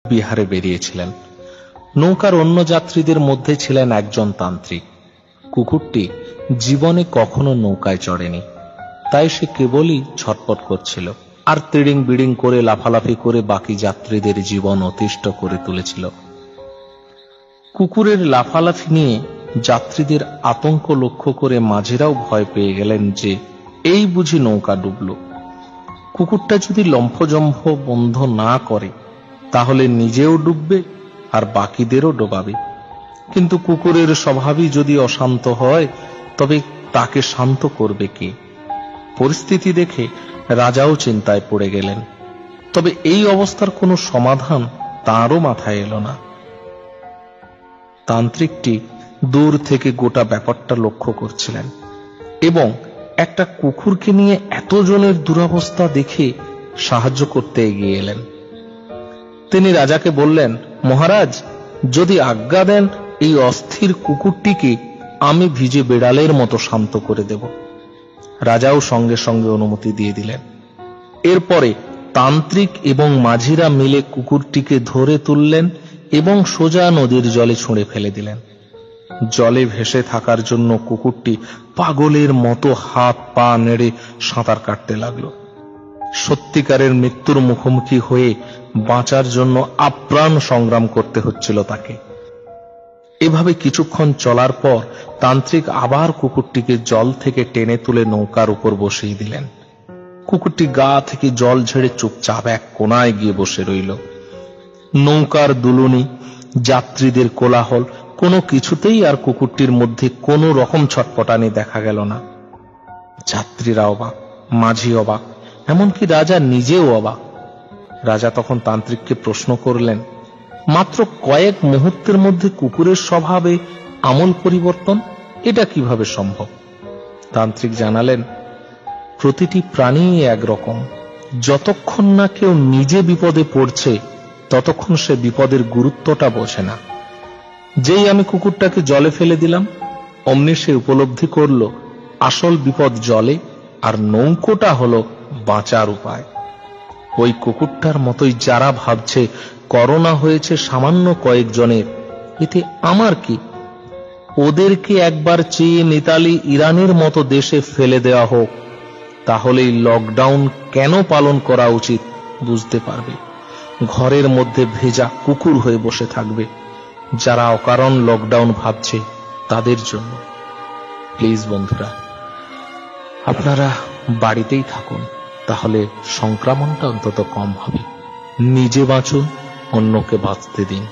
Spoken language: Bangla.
বিহারে বেরিয়েছিলেন। নৌকার অন্য যাত্রীদের মধ্যে ছিলেন একজন তান্ত্রিক। কুকুরটি জীবনে কখনো নৌকায় চড়েনি, তাই সে কেবলই ছটপট করছিল আর তিড়িং বিড়িং করে লাফালাফি করে বাকি যাত্রীদের জীবন অতিষ্ঠ করে তুলেছিল। কুকুরের লাফালাফি নিয়ে যাত্রীদের আতঙ্ক লক্ষ্য করে মাঝিরাও ভয় পেয়ে গেলেন যে এই বুঝি নৌকা ডুবল। কুকুরটা যদি লম্ফজম্ফ বন্ধ না করে তাহলে নিজেও ডুববে আর বাকিদেরও ডোবাবে। কিন্তু কুকুরের স্বভাবই যদি অশান্ত হয় তবে তাকে শান্ত করবে কে? পরিস্থিতি দেখে রাজাও চিন্তায় পড়ে গেলেন। তবে এই অবস্থার কোনো সমাধান তাঁরও মাথায় এলো না। তান্ত্রিকটি দূর থেকে গোটা ব্যাপারটা লক্ষ্য করছিলেন এবং একটা কুকুরকে নিয়ে এতজনের দুরবস্থা দেখে সাহায্য করতে এগিয়ে এলেন। তিনি রাজাকে বললেন, মহারাজ, যদি আজ্ঞা দেন এই অস্থির কুকুরটিকে আমি ভিজে বিড়ালের মতো শান্ত করে দেব। রাজাও সঙ্গে সঙ্গে অনুমতি দিয়ে দিলেন। এরপরে তান্ত্রিক এবং মাঝিরা মিলে কুকুরটিকে ধরে তুললেন এবং সোজা নদীর জলে ছুঁড়ে ফেলে দিলেন। জলে ভেসে থাকার জন্য কুকুরটি পাগলের মতো হাত পা নেড়ে সাঁতার কাটতে লাগলো। সত্যিকারের মৃত্যুর মুখোমুখি হয়ে বাঁচার জন্য আপ্রাণ সংগ্রাম করতে হচ্ছিল তাকে। এভাবে কিছুক্ষণ চলার পর তান্ত্রিক আবার কুকুরটিকে জল থেকে টেনে তুলে নৌকার উপর বসিয়ে দিলেন। কুকুরটি গা থেকে জল ঝেড়ে চুপচাপ এক কোনায় গিয়ে বসে রইল। নৌকার দুলুনি, যাত্রীদের কোলাহল, কোনো কিছুতেই আর কুকুরটির মধ্যে কোনো রকম ছটপটানি দেখা গেল না। যাত্রীরা অবাক, মাঝি অবাক, এমনকি রাজা নিজেও অবাক। রাজা তখন তান্ত্রিককে প্রশ্ন করলেন, মাত্র কয়েক মুহূর্তের মধ্যে কুকুরের স্বভাবে আমূল পরিবর্তন, এটা কিভাবে সম্ভব? তান্ত্রিক জানালেন, প্রতিটি প্রাণী একরকম। যতক্ষণ না কেউ নিজে বিপদে পড়ছে ততক্ষণ সে বিপদের গুরুত্বটা বোঝে না। যেই আমি কুকুরটাকে জলে ফেলে দিলাম অমনি সে উপলব্ধি করল আসল বিপদ জলে আর নৌকোটা হলো বাঁচার উপায়। ওই কুকুরটার মতোই যারা ভাবছে করোনা হয়েছে সামান্য কয়েকজনের, এতে আমার কি? ওদেরকে একবার চেয়ে নেতালি ইরানের মতো দেশে ফেলে দেওয়া হোক, তাহলেই লকডাউন কেন পালন করা উচিত বুঝতে পারবে। ঘরের মধ্যে ভেজা কুকুর হয়ে বসে থাকবে যারা অকারণ লকডাউন ভাবছে তাদের জন্য। প্লিজ বন্ধুরা, আপনারা বাড়িতেই থাকুন, তাহলে সংক্রমণটা অন্তত কম হবে। নিজে বাঁচুন, অন্যকে বাঁচতে দিন।